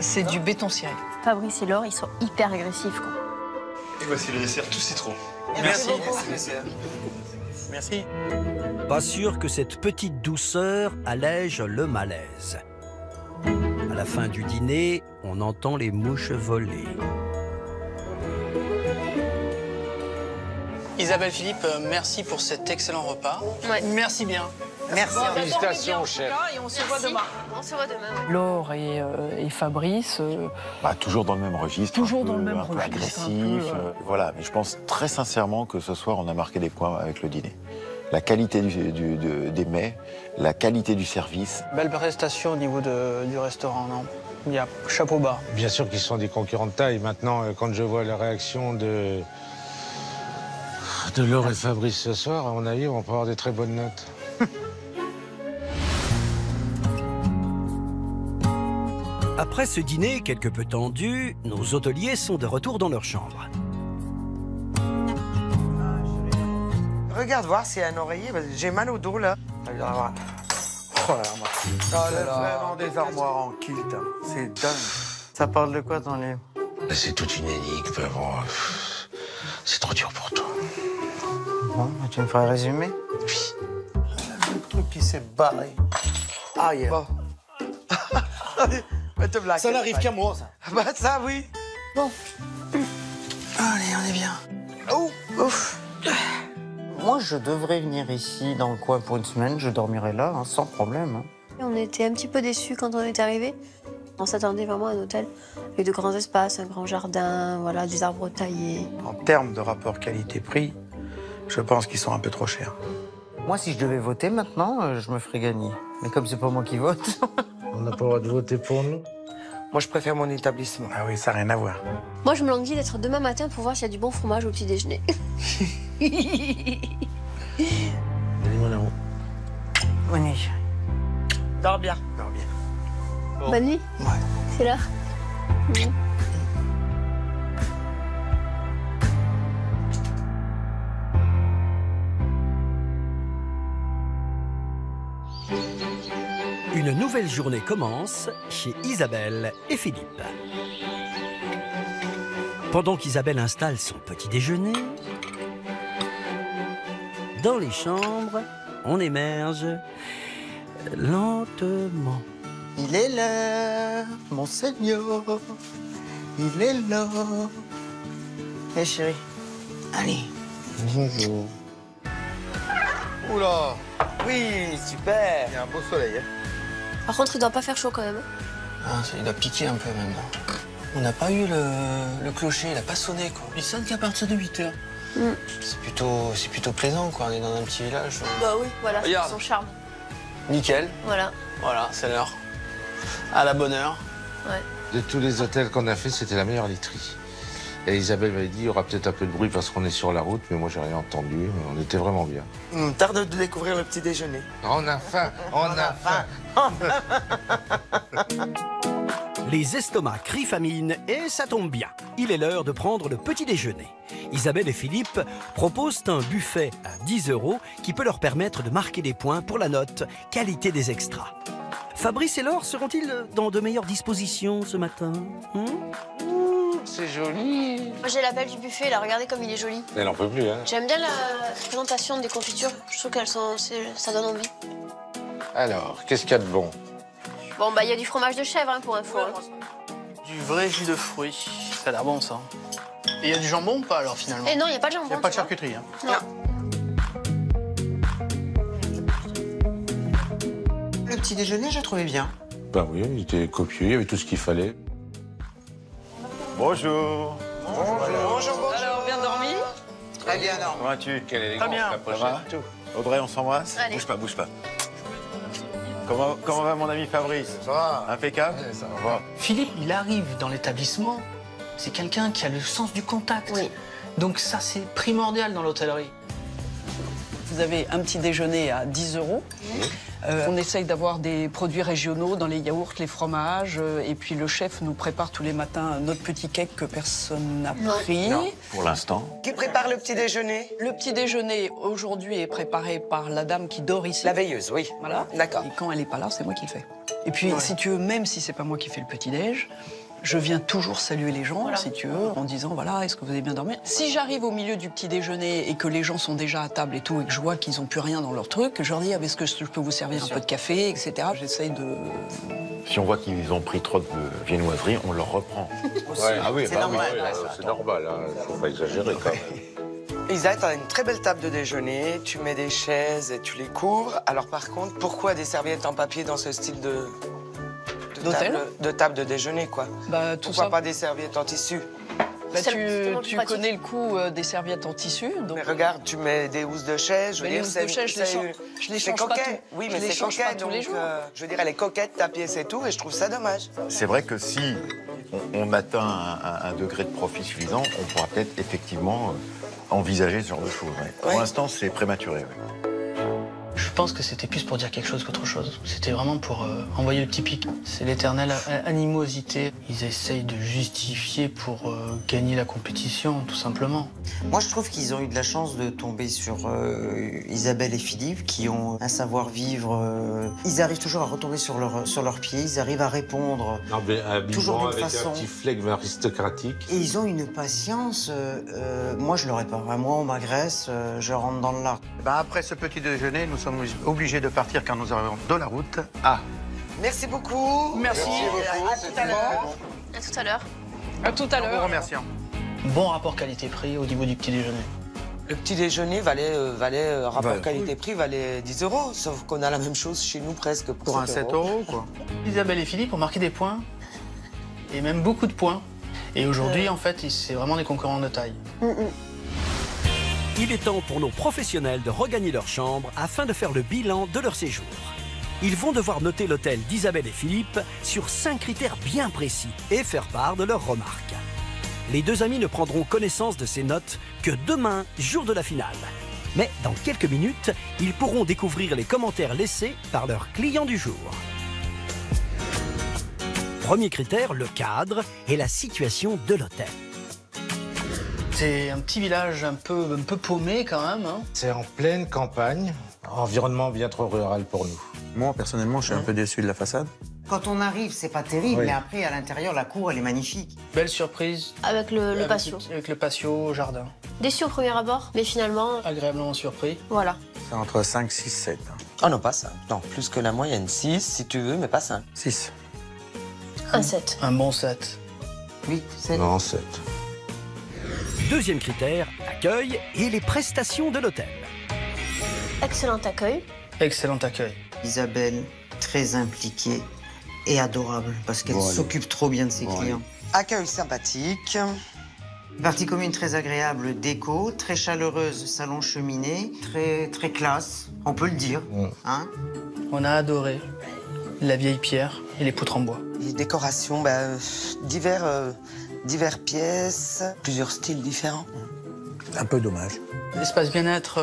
C'est du béton ciré. Fabrice et Laure, ils sont hyper agressifs, quoi. Et voici le dessert tout citron. Merci. Merci. Pas sûr que cette petite douceur allège le malaise. À la fin du dîner, on entend les mouches voler. Isabelle, Philippe, merci pour cet excellent repas. Ouais. Merci bien. Merci. Félicitations, chef. Et on se voit demain. On se voit demain. Laure et Fabrice. Toujours dans le même registre. Toujours dans le un même peu registre. agressif. Voilà, mais je pense très sincèrement que ce soir, on a marqué des points avec le dîner. La qualité des mets, la qualité du service. Belle prestation au niveau du restaurant, non? Il y a chapeau bas. Bien sûr qu'ils sont des concurrents de taille. Maintenant, quand je vois la réaction de Laure et Fabrice ce soir, à mon avis, on peut avoir des très bonnes notes. Après ce dîner quelque peu tendu, nos hôteliers sont de retour dans leur chambre. Regarde voir s'il y a un oreiller, parce que j'ai mal au dos, là. Oh là là, vraiment des armoires en kilt. C'est dingue. Ça parle de quoi dans les... C'est toute une énigme, bon, c'est trop dur pour toi. Bon, tu me ferais résumer? Le truc qui s'est barré. Ah, yeah. Bon. Ça n'arrive qu'à moi, ça. Bah, ça, oui. Bon. Allez, on est bien. Oh, ouf. Moi, je devrais venir ici, dans le coin, pour une semaine. Je dormirai là, hein, sans problème. On était un petit peu déçus quand on est arrivé. On s'attendait vraiment à un hôtel avec de grands espaces, un grand jardin, voilà, des arbres taillés. En termes de rapport qualité-prix, je pense qu'ils sont un peu trop chers. Moi, si je devais voter maintenant, je me ferais gagner. Mais comme c'est pas moi qui vote... On n'a pas le droit de voter pour nous. Moi, je préfère mon établissement. Ah oui, ça n'a rien à voir. Moi, je me languis d'être demain matin pour voir s'il y a du bon fromage au petit déjeuner. Allez, mon amour. Bonne nuit. Dors bien. Dors bien. Bonne nuit. Ouais. C'est l'heure. Une nouvelle journée commence chez Isabelle et Philippe. Pendant qu'Isabelle installe son petit déjeuner, dans les chambres, on émerge lentement. Il est là, mon Seigneur. Il est là. Hé, chérie. Allez. Bonjour. Oula, Oui, super. il y a un beau soleil. Hein. Par contre, il doit pas faire chaud quand même. Ah, il doit piquer un peu maintenant. On n'a pas eu le clocher, il a pas sonné, quoi. Il sonne qu'à partir de 8 h. C'est plutôt plaisant, quoi. On est dans un petit village. Bah oui, voilà, c'est Regarde. son charme. Nickel. Voilà. Voilà, c'est l'heure. À la bonne heure. Ouais. De tous les hôtels qu'on a fait, c'était la meilleure literie. Et Isabelle m'avait dit, il y aura peut-être un peu de bruit parce qu'on est sur la route, mais moi j'ai rien entendu, on était vraiment bien. Il me tarde de découvrir le petit déjeuner. On a faim, on a faim. Les estomacs crient famine et ça tombe bien. Il est l'heure de prendre le petit déjeuner. Isabelle et Philippe proposent un buffet à 10 € qui peut leur permettre de marquer des points pour la note qualité des extras. Fabrice et Laure seront-ils dans de meilleures dispositions ce matin? C'est joli. Moi, j'ai l'appel du buffet, là, regardez comme il est joli. Elle en peut plus, hein. J'aime bien la présentation des confitures, je trouve qu'elles sont... ça donne envie. Alors, qu'est-ce qu'il y a de bon? Bon, bah, il y a du fromage de chèvre, hein, pour info. Hein. Du vrai jus de fruits. Ça a l'air bon, ça. Et il y a du jambon ou pas, alors, finalement? Et non, il n'y a pas de jambon. Il n'y a pas de charcuterie, hein? Non. Le petit déjeuner, j'ai trouvé bien. Ben oui, il était copieux, il y avait tout ce qu'il fallait. Bonjour. Bonjour. Alors, bien dormi? Très bien, non. Comment vas-tu? Quelle élégance, bien. la pochette. Ça va? Audrey, on s'embrasse? Allez. Bouge pas, bouge pas. Comment va mon ami Fabrice? Ça va. Impeccable? Ouais, ça va. Au revoir. Philippe, il arrive dans l'établissement. C'est quelqu'un qui a le sens du contact. Oui. Donc ça, c'est primordial dans l'hôtellerie. Vous avez un petit déjeuner à 10 €. On essaye d'avoir des produits régionaux dans les yaourts, les fromages. Et puis le chef nous prépare tous les matins notre petit cake que personne n'a pris. Non. Pour l'instant. Qui prépare le petit déjeuner? Le petit déjeuner, aujourd'hui, est préparé par la dame qui dort ici. La veilleuse, oui. Voilà. D'accord. Et quand elle n'est pas là, c'est moi qui le fais. Et puis, si tu veux, même si c'est pas moi qui fais le petit-déj, je viens toujours saluer les gens, si tu veux, en disant, voilà, est-ce que vous avez bien dormi? Si j'arrive au milieu du petit déjeuner et que les gens sont déjà à table et tout, et que je vois qu'ils n'ont plus rien dans leur truc, je leur dis, est-ce que je peux vous servir un peu de café, etc. J'essaye de... Si on voit qu'ils ont pris trop de viennoiserie, on leur reprend. Ouais. Ah oui, C'est normal. c'est normal, hein. Faut pas exagérer quand même. Isa, t'as une très belle table de déjeuner, tu mets des chaises et tu les couvres. Alors par contre, pourquoi des serviettes en papier dans ce style D'hôtel? de table de déjeuner, quoi? Bah, tout Pourquoi ça... pas des serviettes en tissu? Bah, C'est justement plus tu pratique. connais le coût des serviettes en tissu, donc... Mais regarde, tu mets des housses de chaise, je veux Mais les dire, housses de chaise, je les c'est change pas coquet. tout. Oui, Je mais les c'est change pas coquet, tous donc les jours. je veux dire, elle est coquette, ta pièce et tout, et je trouve ça dommage. C'est vrai que si on atteint un degré de profit suffisant, on pourra peut-être effectivement envisager ce genre de choses. Ouais. Pour l'instant, c'est prématuré. Ouais. Je pense que c'était plus pour dire quelque chose qu'autre chose. C'était vraiment pour envoyer le petit pic. C'est l'éternelle animosité. Ils essayent de justifier pour gagner la compétition, tout simplement. Moi, je trouve qu'ils ont eu de la chance de tomber sur Isabelle et Philippe, qui ont un savoir-vivre. Ils arrivent toujours à retomber sur leurs pieds, ils arrivent à répondre toujours d'une avec façon. un petit flegme aristocratique. Et ils ont une patience. Moi, je l'aurais pas. Moi, on m'agresse, je rentre dans le lard. Après ce petit déjeuner, nous sommes obligés de partir car nous arrivons de la route. Merci beaucoup. Merci. À tout à l'heure. À tout à l'heure. À tout à Nous vous l'heure. remercions. Bon rapport qualité-prix au niveau du petit déjeuner. Le petit déjeuner valait rapport qualité-prix, valait 10 €, sauf qu'on a la même chose chez nous presque Pour un 7 €, quoi. Isabelle et Philippe ont marqué des points, et même beaucoup de points. Et aujourd'hui, en fait, c'est vraiment des concurrents de taille. Il est temps pour nos professionnels de regagner leur chambre afin de faire le bilan de leur séjour. Ils vont devoir noter l'hôtel d'Isabelle et Philippe sur 5 critères bien précis et faire part de leurs remarques. Les deux amis ne prendront connaissance de ces notes que demain, jour de la finale. Mais dans quelques minutes, ils pourront découvrir les commentaires laissés par leurs clients du jour. Premier critère, le cadre et la situation de l'hôtel. C'est un petit village un peu paumé quand même. Hein. C'est en pleine campagne, environnement bien trop rural pour nous. Moi, personnellement, je suis un peu déçu de la façade. Quand on arrive, c'est pas terrible, Oui. mais après, à l'intérieur, la cour, elle est magnifique. Belle surprise. Avec le patio. Avec le patio au jardin. Déçu au premier abord, mais finalement, Agréablement surpris. voilà. C'est entre 5, 6, 7. Oh non, pas ça. Non, plus que la moyenne. 6 si tu veux, mais pas 5. 6. Un 7. Un bon 7. 8, 7. Non, 7. Deuxième critère, l'accueil et les prestations de l'hôtel. Excellent accueil. Excellent accueil. Isabelle, très impliquée et adorable, parce qu'elle s'occupe trop bien de ses clients. Accueil sympathique. Partie commune très agréable, déco, très chaleureuse, salon cheminée, très classe, on peut le dire. Hein? On a adoré la vieille pierre et les poutres en bois. Les décorations, divers Divers pièces, plusieurs styles différents. Un peu dommage. L'espace bien-être...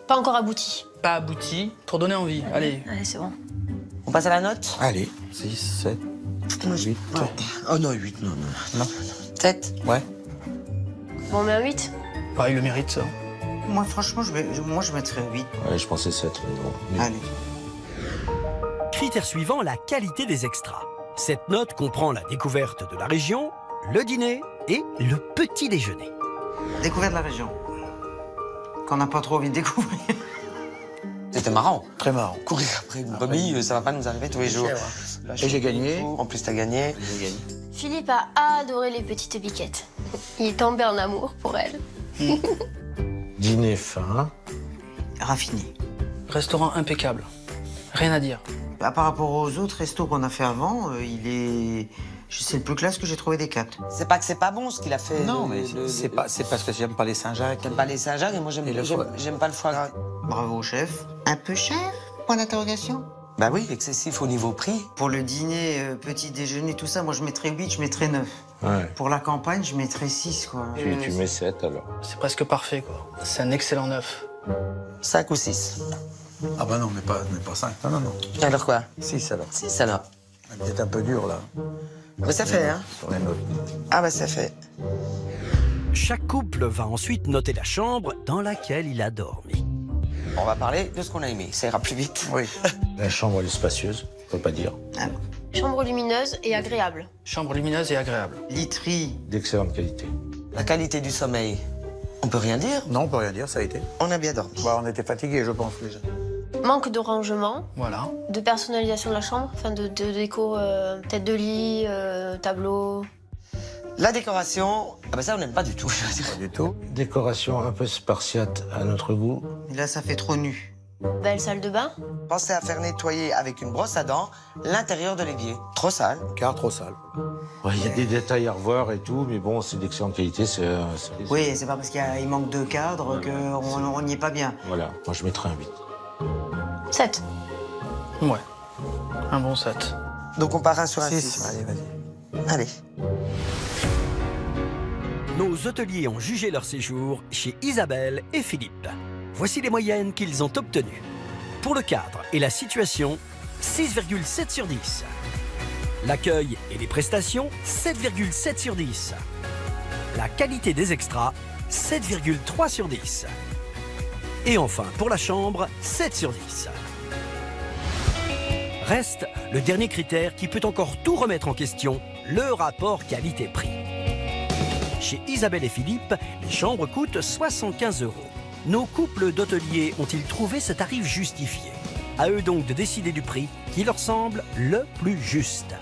Pas encore abouti. Pas abouti, pour donner envie. Allez. Allez, c'est bon. On passe à la note? Allez, 6, 7, 8. Oh non, 8, non. 7? Ouais. Bon, on met un 8. Bah, il le mérite, ça. Moi, franchement, je mettrais 8. Ouais, je pensais 7. Mais bon. Allez. Critère suivant, la qualité des extras. Cette note comprend la découverte de la région, le dîner et le petit déjeuner. Découverte de la région. Qu'on n'a pas trop envie de découvrir. C'était marrant. Très marrant. Courir après une brebis, ça va pas nous arriver tous les jours. Et j'ai gagné. En plus, t'as gagné. Philippe a adoré les petites biquettes. Il est tombé en amour pour elles. Dîner fin. Raffiné. Restaurant impeccable. Rien à dire. Par rapport aux autres restos qu'on a fait avant, c'est le plus classe que j'ai trouvé des quatre. C'est pas que c'est pas bon ce qu'il a fait. Non, mais c'est parce que j'aime pas les Saint-Jacques. T'aimes pas les Saint-Jacques et moi j'aime pas le foie gras. Bravo au chef. Un peu cher? Point d'interrogation. Bah oui, excessif au niveau prix. Pour le dîner, petit déjeuner, tout ça, moi je mettrais 8, je mettrais 9. Ouais. Pour la campagne, je mettrais 6, quoi. Tu mets 7 alors. C'est presque parfait, quoi. C'est un excellent 9. 5 ou 6? Ah bah non, mais pas 5. Non. Alors quoi? 6 alors. 6 alors. Peut-être un peu dur là. Mais ça fait, hein? Sur les notes. Ah bah ça fait. Chaque couple va ensuite noter la chambre dans laquelle il a dormi. On va parler de ce qu'on a aimé, ça ira plus vite. Oui. La chambre, elle est spacieuse, on peut pas dire. Chambre lumineuse et agréable. Chambre lumineuse et agréable. Literie. D'excellente qualité. La qualité du sommeil, on peut rien dire? Non, on peut rien dire, ça a été. On a bien dormi. Bah, on était fatigués, je pense, déjà. Manque de rangement. Voilà. De personnalisation de la chambre. Enfin, de déco, tête de lit, tableau. La décoration, ah bah ça on n'aime pas du tout. Pas du tout. Décoration un peu spartiate à notre goût. Et là, ça fait trop nu. Belle salle de bain. Pensez à faire nettoyer avec une brosse à dents l'intérieur de l'évier. Trop sale. Car trop sale. Ouais, il y a des détails à revoir et tout, mais bon, c'est d'excellente qualité. Oui, c'est pas parce qu'il manque de cadre qu'on n'y est pas bien. Voilà, moi je mettrais un 8. 7. Ouais. Un bon 7. Donc on part sur un 6. 6. Allez, vas-y. Allez. Nos hôteliers ont jugé leur séjour chez Isabelle et Philippe. Voici les moyennes qu'ils ont obtenues. Pour le cadre et la situation, 6,7 sur 10. L'accueil et les prestations, 7,7 sur 10. La qualité des extras, 7,3 sur 10. Et enfin, pour la chambre, 7 sur 10. Reste le dernier critère qui peut encore tout remettre en question, le rapport qualité-prix. Chez Isabelle et Philippe, les chambres coûtent 75 €. Nos couples d'hôteliers ont-ils trouvé ce tarif justifié? À eux donc de décider du prix qui leur semble le plus juste.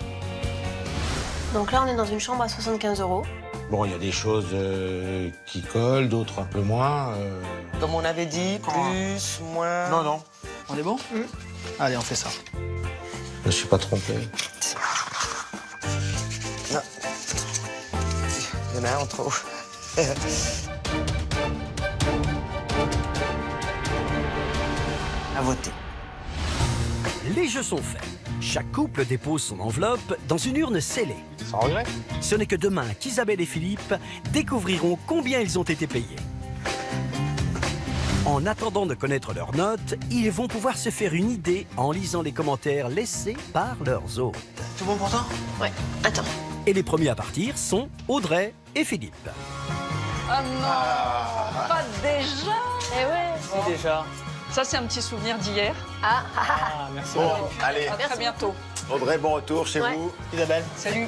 Donc là, on est dans une chambre à 75 €. Bon, il y a des choses qui collent, d'autres un peu moins. Comme on avait dit, plus, moins... Non. On est bon? Allez, on fait ça. Je ne suis pas trompé. Non. Il y en a un en trop. À voter. Les jeux sont faits. Chaque couple dépose son enveloppe dans une urne scellée. Sans regret. Ce n'est que demain qu'Isabelle et Philippe découvriront combien ils ont été payés. En attendant de connaître leurs notes, ils vont pouvoir se faire une idée en lisant les commentaires laissés par leurs hôtes. Tout bon pour toi? Ouais, attends. Et les premiers à partir sont Audrey et Philippe. Ah non, pas déjà. Eh ouais. Si, déjà. Ça, c'est un petit souvenir d'hier. Ah, merci. Bon, allez, À très bientôt. Audrey, bon retour chez Ouais. vous. Isabelle. Salut.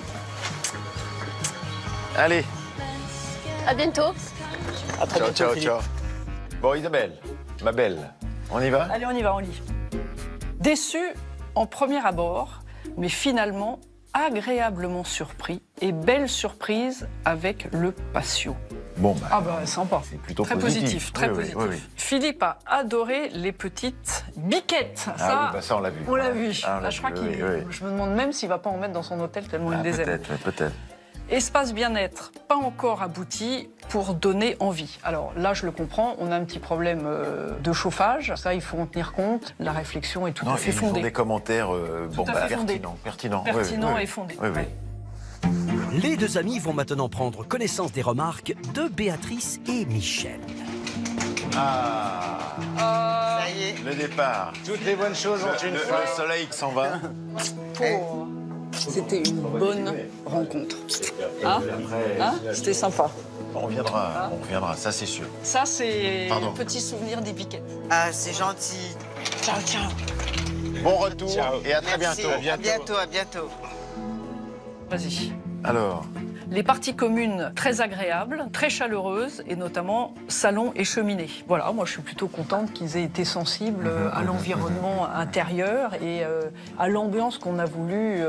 Allez, à bientôt. À très bientôt, Philippe. ciao. Bon, Isabelle, ma belle, on y va? Allez, on y va, on lit. Déçu en premier abord, mais finalement agréablement surpris et belle surprise avec le patio. Bon, bah, Ah bah sympa. c'est plutôt très positif. Très Oui, positif. oui. Philippe a adoré les petites biquettes. Ah oui, bah ça on l'a vu. On l'a vu. Ah, on l'a Là, je crois vu, qu'il. oui. Je me demande même s'il va pas en mettre dans son hôtel tellement il les aime. Peut-être. Espace bien-être, pas encore abouti pour donner envie. Alors là, je le comprends, on a un petit problème de chauffage. Ça, il faut en tenir compte. La réflexion est tout à fait Ils font fondée. des commentaires Tout à fait fondés. pertinents. Pertinent et fondé. Oui. Ouais. Les deux amis vont maintenant prendre connaissance des remarques de Béatrice et Michel. Ah, Ça y est. le départ. Toutes les bonnes choses ont une fin. Le soleil qui s'en va. C'était une bonne rencontre. Hein? C'était sympa. On reviendra, ça c'est sûr. Ça, c'est Pardon. le petit souvenir des piquettes. Ah, c'est gentil. Ciao, ciao. Bon retour et à très Merci. bientôt. À bientôt. Vas-y. Alors, Les parties communes très agréables, très chaleureuses, et notamment salon et cheminée. Voilà, moi je suis plutôt contente qu'ils aient été sensibles à l'environnement intérieur et à l'ambiance qu'on a voulu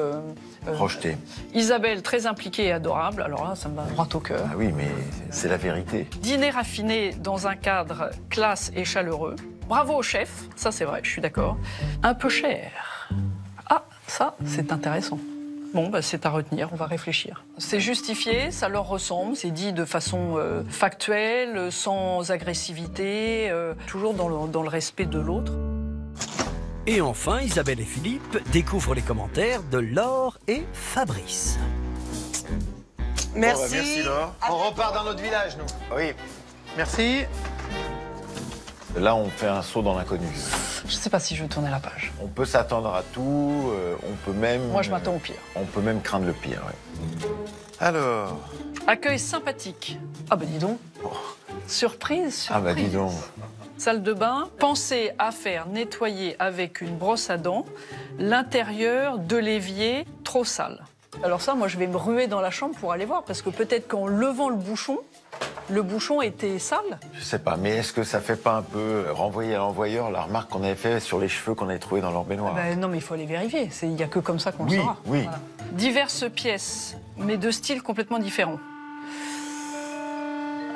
projeté. Isabelle, très impliquée et adorable, alors là ça me va droit au cœur. Ah oui, mais c'est la vérité. Dîner raffiné dans un cadre classe et chaleureux. Bravo au chef, ça c'est vrai, je suis d'accord. Un peu cher. Ah, ça c'est intéressant. Bon, bah, c'est à retenir, on va réfléchir. C'est justifié, ça leur ressemble, c'est dit de façon factuelle, sans agressivité, toujours dans le respect de l'autre. Et enfin, Isabelle et Philippe découvrent les commentaires de Laure et Fabrice. Merci. Bon, bah, merci Laure. On repart dans notre village, nous. Oui. Merci. Là, on fait un saut dans l'inconnu. Je sais pas si je vais tourner la page. On peut s'attendre à tout, on peut même... Moi, je m'attends au pire. On peut même craindre le pire, ouais. Alors... Accueil sympathique. Ah bah dis donc. Surprise, surprise. Ah bah dis donc. Salle de bain. Pensez à faire nettoyer avec une brosse à dents l'intérieur de l'évier trop sale. Alors ça, moi, je vais me ruer dans la chambre pour aller voir, parce que peut-être qu'en levant le bouchon était sale. Je sais pas, mais est-ce que ça fait pas un peu renvoyer à l'envoyeur la remarque qu'on avait fait sur les cheveux qu'on avait trouvés dans leur baignoire? Ben non, mais il faut aller vérifier. Il n'y a que comme ça qu'on le saura. Oui. Voilà. Diverses pièces, mais de styles complètement différents.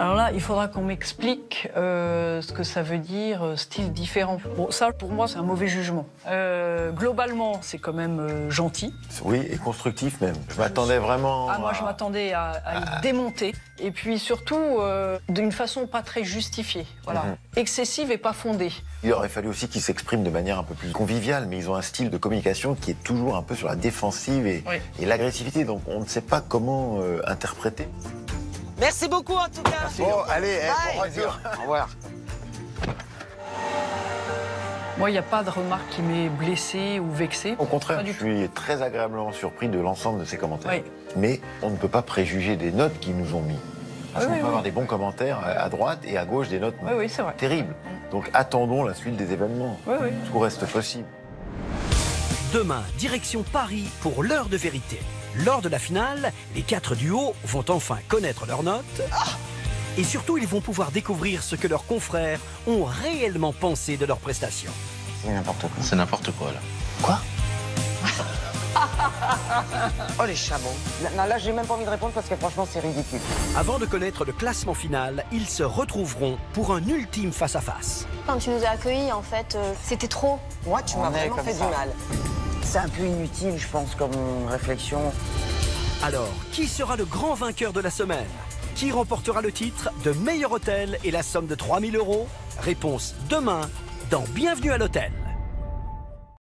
Alors là, il faudra qu'on m'explique ce que ça veut dire, style différent. Bon, ça, pour moi, c'est un mauvais jugement. Globalement, c'est quand même gentil. Oui, et constructif même. Je m'attendais vraiment... Ah, moi, je m'attendais à y démonter. Et puis surtout, d'une façon pas très justifiée. Voilà. Excessive et pas fondée. Il aurait fallu aussi qu'ils s'expriment de manière un peu plus conviviale, mais ils ont un style de communication qui est toujours un peu sur la défensive et l'agressivité. Donc on ne sait pas comment interpréter. Merci beaucoup en tout cas. Merci. Bon, allez, bon retour. Au revoir. Moi, il n'y a pas de remarque qui m'ait blessée ou vexée. Au contraire, je suis très agréablement surpris de l'ensemble de ces commentaires. Oui. Mais on ne peut pas préjuger des notes qu'ils nous ont mis. Parce qu'on peut avoir des bons commentaires à droite et à gauche des notes c'est vrai. terribles. Donc attendons la suite des événements. Tout reste possible. Demain, direction Paris pour l'heure de vérité. Lors de la finale, les 4 duos vont enfin connaître leurs notes. Et surtout, ils vont pouvoir découvrir ce que leurs confrères ont réellement pensé de leurs prestations. C'est n'importe quoi. C'est n'importe quoi, là. Quoi? Oh, les chameaux. Non, là, j'ai même pas envie de répondre parce que franchement, c'est ridicule. Avant de connaître le classement final, ils se retrouveront pour un ultime face-à-face. Quand tu nous as accueillis, en fait, c'était trop. Moi, tu m'as vraiment fait du mal. C'est un peu inutile, je pense, comme réflexion. Alors, qui sera le grand vainqueur de la semaine? Qui remportera le titre de meilleur hôtel et la somme de 3 000 €? Réponse demain dans Bienvenue à l'hôtel.